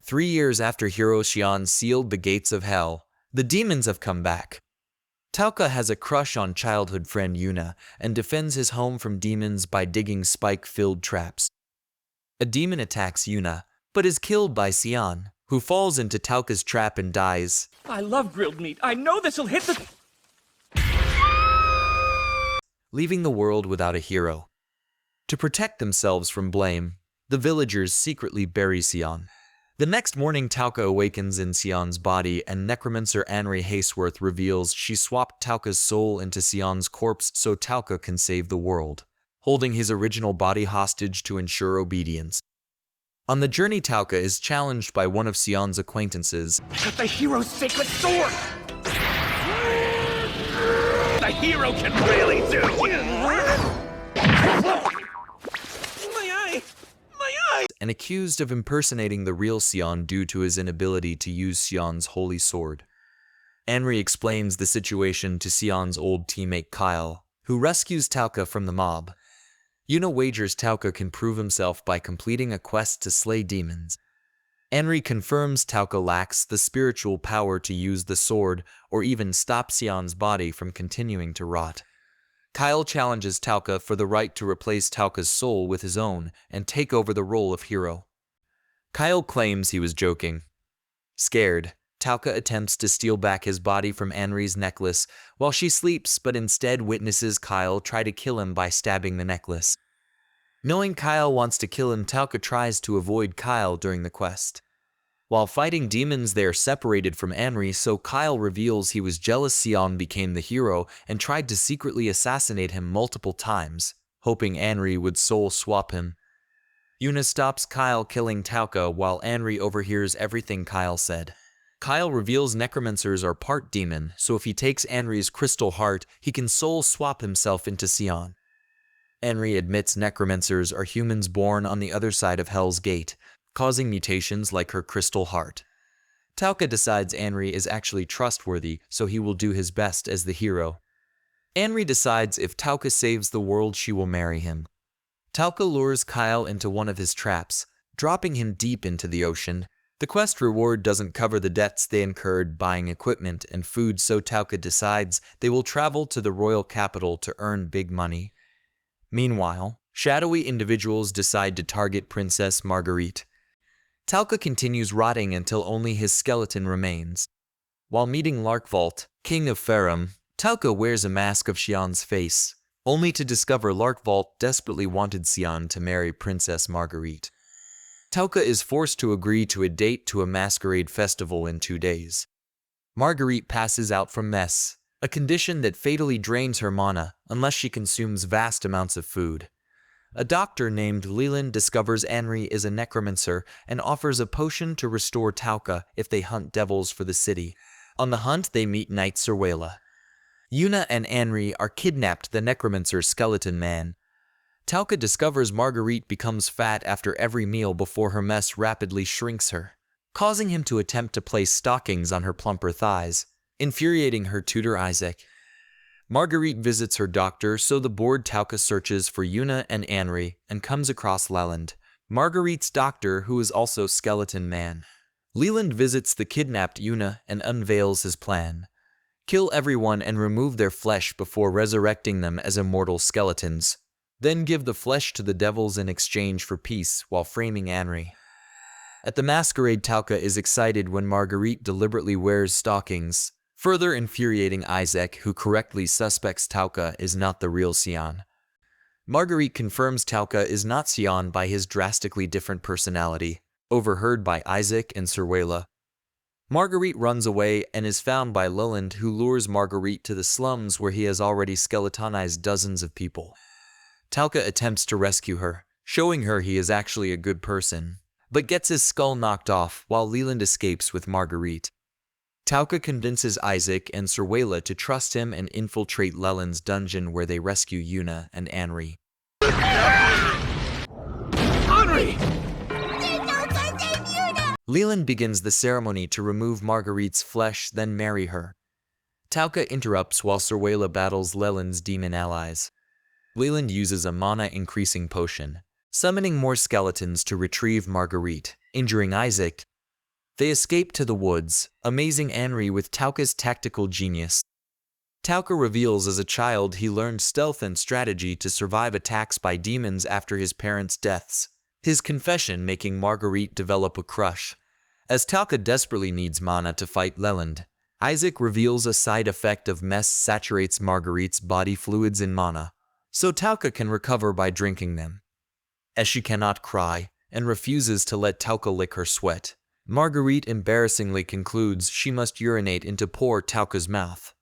3 years after Hero Xian sealed the gates of hell, the demons have come back. Tauka has a crush on childhood friend Yuna and defends his home from demons by digging spike-filled traps. A demon attacks Yuna, but is killed by Xian, who falls into Tauka's trap and dies. I love grilled meat. I know this'll hit the... Leaving the world without a hero. To protect themselves from blame, the villagers secretly bury Xian. The next morning, Tauka awakens in Xian's body, and Necromancer Anri Haceworth reveals she swapped Tauka's soul into Xian's corpse so Tauka can save the world, holding his original body hostage to ensure obedience. On the journey, Tauka is challenged by one of Xian's acquaintances. I got the hero's sacred sword! The hero can really do My eye! And accused of impersonating the real Xian due to his inability to use Xian's holy sword. Anri explains the situation to Xian's old teammate Kyle, who rescues Tauka from the mob. Yuna wagers Tauka can prove himself by completing a quest to slay demons. Anri confirms Tauka lacks the spiritual power to use the sword or even stop Xian's body from continuing to rot. Kyle challenges Tauka for the right to replace Tauka's soul with his own and take over the role of hero. Kyle claims he was joking. Scared, Tauka attempts to steal back his body from Anri's necklace while she sleeps, but instead witnesses Kyle try to kill him by stabbing the necklace. Knowing Kyle wants to kill him, Tauka tries to avoid Kyle during the quest. While fighting demons, they are separated from Anri, so Kyle reveals he was jealous Xian became the hero and tried to secretly assassinate him multiple times, hoping Anri would soul swap him. Yuna stops Kyle killing Tauka while Anri overhears everything Kyle said. Kyle reveals necromancers are part demon, so if he takes Anri's crystal heart, he can soul swap himself into Xian. Anri admits necromancers are humans born on the other side of Hell's Gate, causing mutations like her crystal heart. Tauka decides Anri is actually trustworthy, so he will do his best as the hero. Anri decides if Tauka saves the world, she will marry him. Tauka lures Kyle into one of his traps, dropping him deep into the ocean. The quest reward doesn't cover the debts they incurred buying equipment and food, so Tauka decides they will travel to the royal capital to earn big money. Meanwhile, shadowy individuals decide to target Princess Marguerite. Tauka continues rotting until only his skeleton remains. While meeting Larkvault, king of Farum, Tauka wears a mask of Xian's face, only to discover Larkvault desperately wanted Xian to marry Princess Marguerite. Tauka is forced to agree to a date to a masquerade festival in 2 days. Marguerite passes out from mess, a condition that fatally drains her mana unless she consumes vast amounts of food. A doctor named Leland discovers Anri is a necromancer and offers a potion to restore Tauka if they hunt devils for the city. On the hunt, they meet Knight Cerwela. Yuna and Anri are kidnapped the necromancer skeleton man. Tauka discovers Marguerite becomes fat after every meal before her mess rapidly shrinks her, causing him to attempt to place stockings on her plumper thighs, infuriating her tutor Isaac. Marguerite visits her doctor, so the bored Tauka searches for Yuna and Anri and comes across Leland, Marguerite's doctor who is also Skeleton Man. Leland visits the kidnapped Yuna and unveils his plan. Kill everyone and remove their flesh before resurrecting them as immortal skeletons. Then give the flesh to the devils in exchange for peace while framing Anri. At the masquerade, Tauka is excited when Marguerite deliberately wears stockings, further infuriating Isaac, who correctly suspects Tauka is not the real Xian. Marguerite confirms Tauka is not Xian by his drastically different personality, overheard by Isaac and Cerwela. Marguerite runs away and is found by Leland, who lures Marguerite to the slums where he has already skeletonized dozens of people. Tauka attempts to rescue her, showing her he is actually a good person, but gets his skull knocked off while Leland escapes with Marguerite. Tauka convinces Isaac and Cerwela to trust him and infiltrate Leland's dungeon where they rescue Yuna and Anri. Anri! Leland begins the ceremony to remove Marguerite's flesh, then marry her. Tauka interrupts while Cerwela battles Leland's demon allies. Leland uses a mana-increasing potion, summoning more skeletons to retrieve Marguerite, injuring Isaac. They escape to the woods, amazing Anri with Tauka's tactical genius. Tauka reveals as a child he learned stealth and strategy to survive attacks by demons after his parents' deaths, his confession making Marguerite develop a crush. As Tauka desperately needs mana to fight Leland, Isaac reveals a side effect of mess saturates Marguerite's body fluids in mana, so Tauka can recover by drinking them. As she cannot cry and refuses to let Tauka lick her sweat, Marguerite embarrassingly concludes she must urinate into poor Tauka's mouth.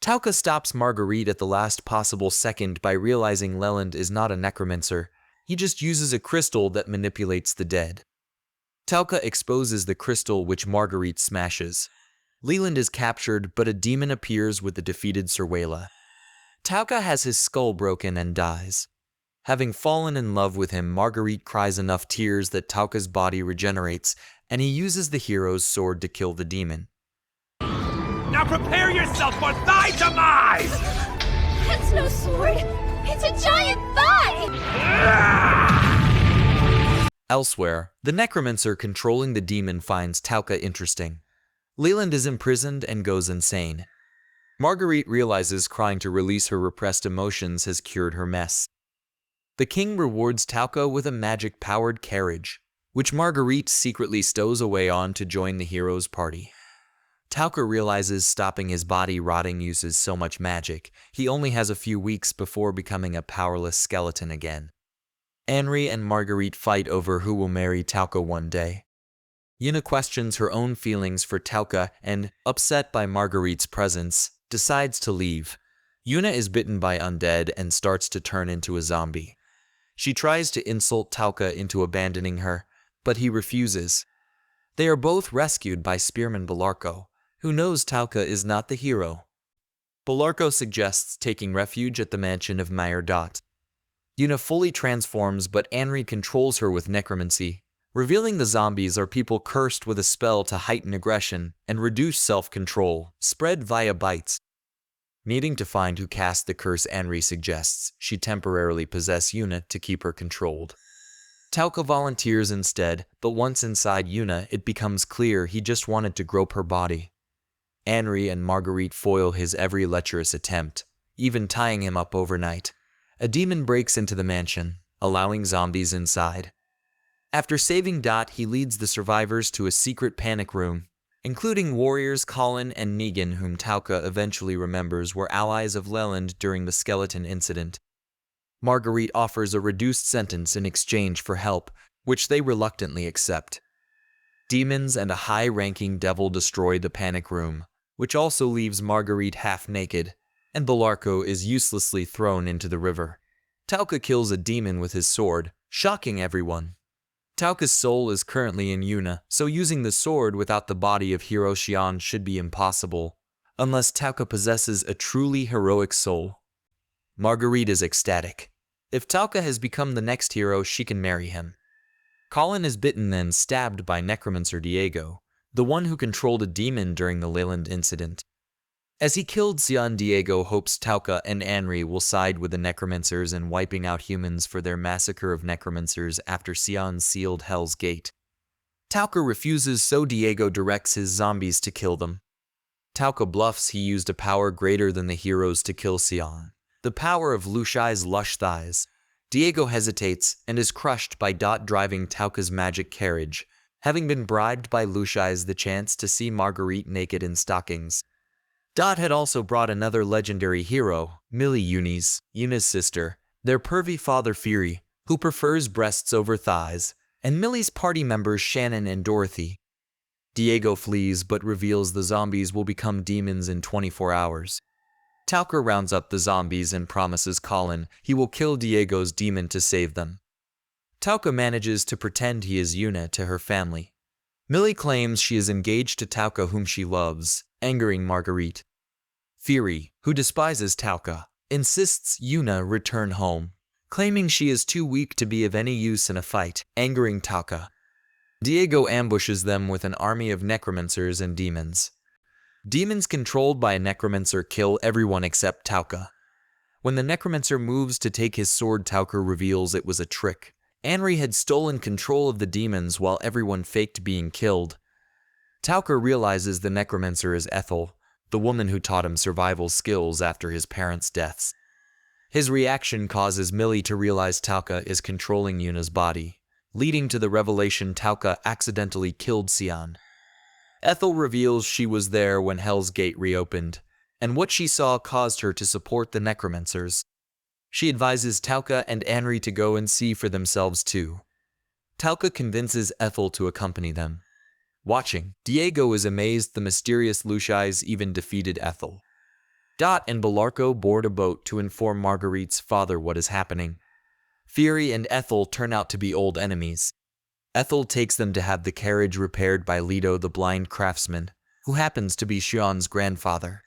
Tauka stops Marguerite at the last possible second by realizing Leland is not a necromancer, he just uses a crystal that manipulates the dead. Tauka exposes the crystal which Marguerite smashes. Leland is captured, but a demon appears with the defeated Cerwela. Tauka has his skull broken and dies. Having fallen in love with him, Marguerite cries enough tears that Tauka's body regenerates, and he uses the hero's sword to kill the demon. Now prepare yourself for thy demise! That's no sword! It's a giant thigh! Elsewhere, the necromancer controlling the demon finds Tauka interesting. Leland is imprisoned and goes insane. Marguerite realizes crying to release her repressed emotions has cured her mess. The king rewards Tauka with a magic-powered carriage, which Marguerite secretly stows away on to join the hero's party. Tauka realizes stopping his body rotting uses so much magic, he only has a few weeks before becoming a powerless skeleton again. Anri and Marguerite fight over who will marry Tauka one day. Yuna questions her own feelings for Tauka and, upset by Marguerite's presence, decides to leave. Yuna is bitten by undead and starts to turn into a zombie. She tries to insult Tauka into abandoning her, but he refuses. They are both rescued by Spearman Belarco, who knows Tauka is not the hero. Belarco suggests taking refuge at the mansion of Mayor Dot. Yuna fully transforms, but Anri controls her with necromancy, revealing the zombies are people cursed with a spell to heighten aggression and reduce self-control, spread via bites. Needing to find who cast the curse, Anri suggests she temporarily possess Yuna to keep her controlled. Tauka volunteers instead, but once inside Yuna, it becomes clear he just wanted to grope her body. Anri and Marguerite foil his every lecherous attempt, even tying him up overnight. A demon breaks into the mansion, allowing zombies inside. After saving Dot, he leads the survivors to a secret panic room, including warriors Colin and Negan, whom Tauka eventually remembers were allies of Leland during the skeleton incident. Marguerite offers a reduced sentence in exchange for help, which they reluctantly accept. Demons and a high-ranking devil destroy the panic room, which also leaves Marguerite half-naked, and Belarco is uselessly thrown into the river. Tauka kills a demon with his sword, shocking everyone. Tauka's soul is currently in Yuna, so using the sword without the body of Hero Xian should be impossible, unless Tauka possesses a truly heroic soul. Marguerite is ecstatic. If Tauka has become the next hero, she can marry him. Colin is bitten then stabbed by Necromancer Diego, the one who controlled a demon during the Leland incident. As he killed Xian, Diego hopes Tauka and Anri will side with the Necromancers in wiping out humans for their massacre of Necromancers after Xian sealed Hell's Gate. Tauka refuses, so Diego directs his zombies to kill them. Tauka bluffs he used a power greater than the heroes to kill Xian, the power of Lushai's lush thighs. Diego hesitates and is crushed by Dot driving Tauka's magic carriage, having been bribed by Lushai's the chance to see Marguerite naked in stockings. Dot had also brought another legendary hero, Millie Yuna's sister, their pervy father Fury, who prefers breasts over thighs, and Millie's party members Shannon and Dorothy. Diego flees but reveals the zombies will become demons in 24 hours. Tauka rounds up the zombies and promises Colin he will kill Diego's demon to save them. Tauka manages to pretend he is Yuna to her family. Millie claims she is engaged to Tauka, whom she loves, angering Marguerite. Fury, who despises Tauka, insists Yuna return home, claiming she is too weak to be of any use in a fight, angering Tauka. Diego ambushes them with an army of necromancers and demons. Demons controlled by a necromancer kill everyone except Tauka. When the necromancer moves to take his sword, Tauka reveals it was a trick. Anri had stolen control of the demons while everyone faked being killed. Tauka realizes the Necromancer is Ethel, the woman who taught him survival skills after his parents' deaths. His reaction causes Millie to realize Tauka is controlling Yuna's body, leading to the revelation Tauka accidentally killed Sion. Ethel reveals she was there when Hell's Gate reopened, and what she saw caused her to support the Necromancers. She advises Tauka and Anri to go and see for themselves too. Tauka convinces Ethel to accompany them. Watching, Diego is amazed the mysterious Lushais even defeated Ethel. Dot and Belarco board a boat to inform Marguerite's father what is happening. Fury and Ethel turn out to be old enemies. Ethel takes them to have the carriage repaired by Leto the blind craftsman, who happens to be Sion's grandfather.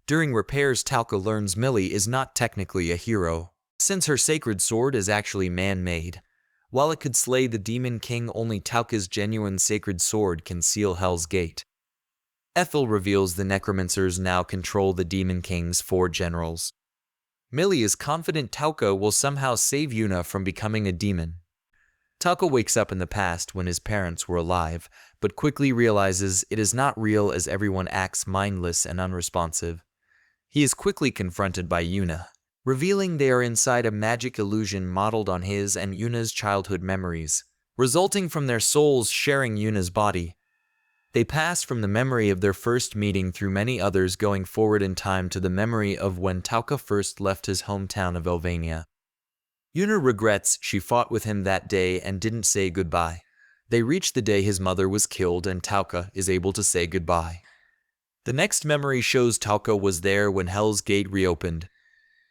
During repairs, Tauka learns Millie is not technically a hero, since her sacred sword is actually man-made. While it could slay the Demon King, only Tauka's genuine sacred sword can seal Hell's Gate. Ethel reveals the Necromancers now control the Demon King's 4 generals. Millie is confident Tauka will somehow save Yuna from becoming a demon. Tauka wakes up in the past when his parents were alive, but quickly realizes it is not real as everyone acts mindless and unresponsive. He is quickly confronted by Yuna, revealing they are inside a magic illusion modeled on his and Yuna's childhood memories, resulting from their souls sharing Yuna's body. They pass from the memory of their first meeting through many others going forward in time to the memory of when Tauka first left his hometown of Elvenia. Yuna regrets she fought with him that day and didn't say goodbye. They reach the day his mother was killed and Tauka is able to say goodbye. The next memory shows Tauka was there when Hell's Gate reopened.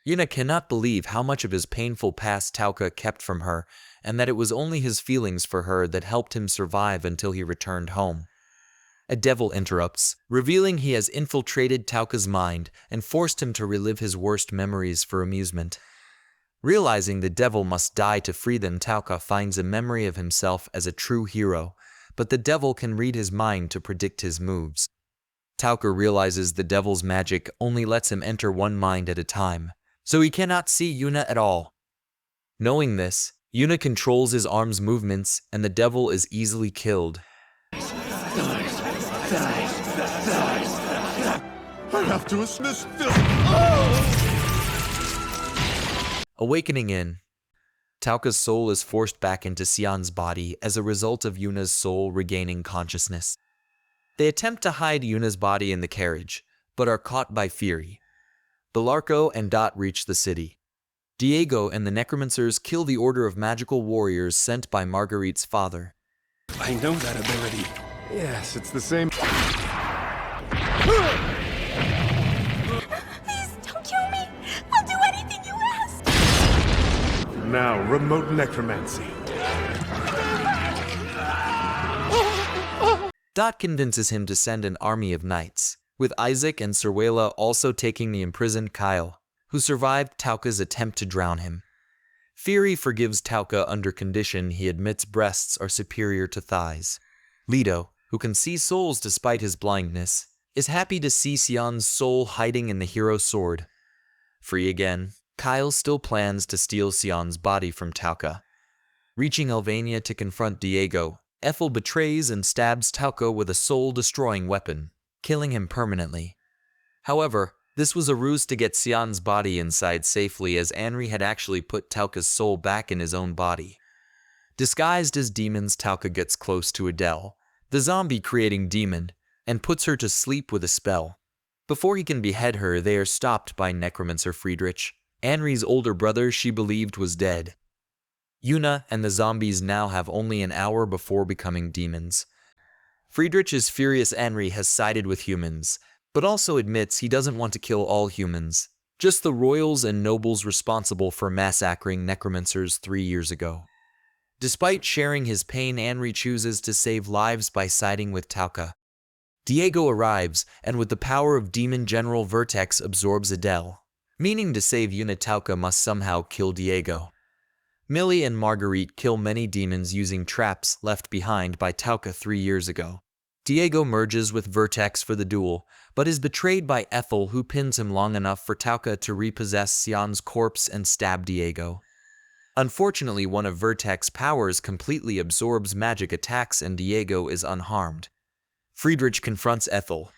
Yuna cannot believe how much of his painful past Tauka kept from her, and that it was only his feelings for her that helped him survive until he returned home. A devil interrupts, revealing he has infiltrated Tauka's mind and forced him to relive his worst memories for amusement. Realizing the devil must die to free them, Tauka finds a memory of himself as a true hero, but the devil can read his mind to predict his moves. Tauka realizes the devil's magic only lets him enter one mind at a time, so he cannot see Yuna at all. Knowing this, Yuna controls his arm's movements and the devil is easily killed. I have to dismiss this. Awakening in, Tauka's soul is forced back into Sion's body as a result of Yuna's soul regaining consciousness. They attempt to hide Yuna's body in the carriage, but are caught by Fury. Belarco and Dot reach the city. Diego and the Necromancers kill the Order of Magical Warriors sent by Marguerite's father. I know that ability. Yes, it's the same. Please don't kill me. I'll do anything you ask. Now, remote necromancy. Dot convinces him to send an army of knights, with Isaac and Cerwela also taking the imprisoned Kyle, who survived Tauka's attempt to drown him. Fury forgives Tauka under condition he admits breasts are superior to thighs. Leto, who can see souls despite his blindness, is happy to see Sion's soul hiding in the hero's sword. Free again, Kyle still plans to steal Sion's body from Tauka. Reaching Elvenia to confront Diego, Ethel betrays and stabs Tauka with a soul-destroying weapon, killing him permanently. However, this was a ruse to get Sion's body inside safely, as Anri had actually put Tauka's soul back in his own body. Disguised as demons, Tauka gets close to Adele, the zombie-creating demon, and puts her to sleep with a spell. Before he can behead her, they are stopped by Necromancer Friedrich, Anri's older brother she believed was dead. Yuna and the zombies now have only an hour before becoming demons. Friedrich is furious Anri has sided with humans, but also admits he doesn't want to kill all humans, just the royals and nobles responsible for massacring necromancers 3 years ago. Despite sharing his pain, Anri chooses to save lives by siding with Tauka. Diego arrives, and with the power of Demon General Vertex absorbs Adele, meaning to save Yuna, Tauka must somehow kill Diego. Millie and Marguerite kill many demons using traps left behind by Tauka 3 years ago. Diego merges with Vertex for the duel, but is betrayed by Ethel, who pins him long enough for Tauka to repossess Sion's corpse and stab Diego. Unfortunately, one of Vertex's powers completely absorbs magic attacks and Diego is unharmed. Friedrich confronts Ethel.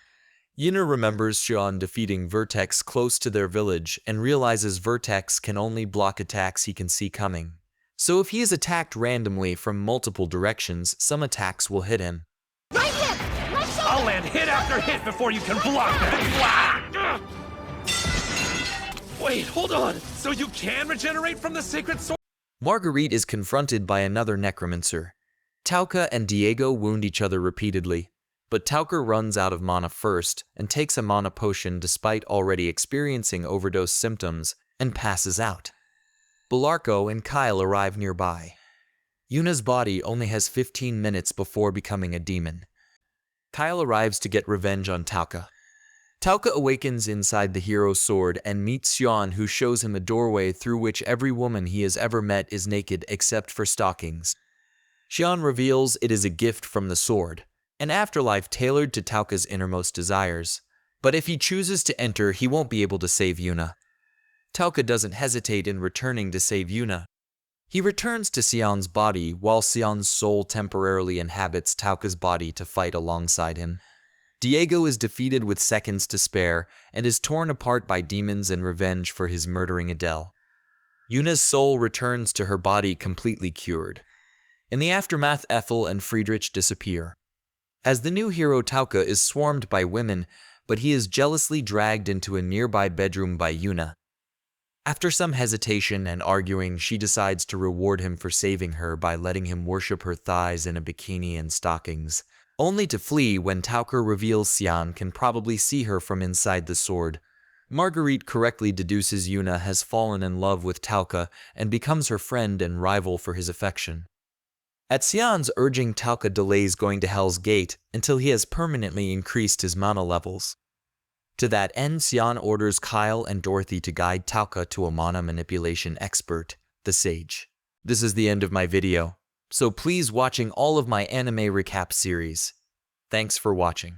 Yuna remembers Xian defeating Vertex close to their village and realizes Vertex can only block attacks he can see coming. So if he is attacked randomly from multiple directions, some attacks will hit him. Right hip! Left shoulder! I'll land hit after hit before you can block that! Wait, hold on! So you can regenerate from the sacred sword? Marguerite is confronted by another Necromancer. Tauka and Diego wound each other repeatedly, but Tauka runs out of mana first and takes a mana potion despite already experiencing overdose symptoms and passes out. Belarco and Kyle arrive nearby. Yuna's body only has 15 minutes before becoming a demon. Kyle arrives to get revenge on Tauka. Tauka awakens inside the hero's sword and meets Xian, who shows him a doorway through which every woman he has ever met is naked except for stockings. Xian reveals it is a gift from the sword, an afterlife tailored to Tauka's innermost desires. But if he chooses to enter, he won't be able to save Yuna. Tauka doesn't hesitate in returning to save Yuna. He returns to Xian's body while Xian's soul temporarily inhabits Tauka's body to fight alongside him. Diego is defeated with seconds to spare and is torn apart by demons in revenge for his murdering Adele. Yuna's soul returns to her body completely cured. In the aftermath, Ethel and Friedrich disappear. As the new hero, Tauka is swarmed by women, but he is jealously dragged into a nearby bedroom by Yuna. After some hesitation and arguing, she decides to reward him for saving her by letting him worship her thighs in a bikini and stockings, only to flee when Tauka reveals Xian can probably see her from inside the sword. Marguerite correctly deduces Yuna has fallen in love with Tauka and becomes her friend and rival for his affection. At Xian's urging, Tauka delays going to Hell's Gate until he has permanently increased his mana levels. To that end, Xian orders Kyle and Dorothy to guide Tauka to a mana manipulation expert, the Sage. This is the end of my video, so please watching all of my anime recap series. Thanks for watching.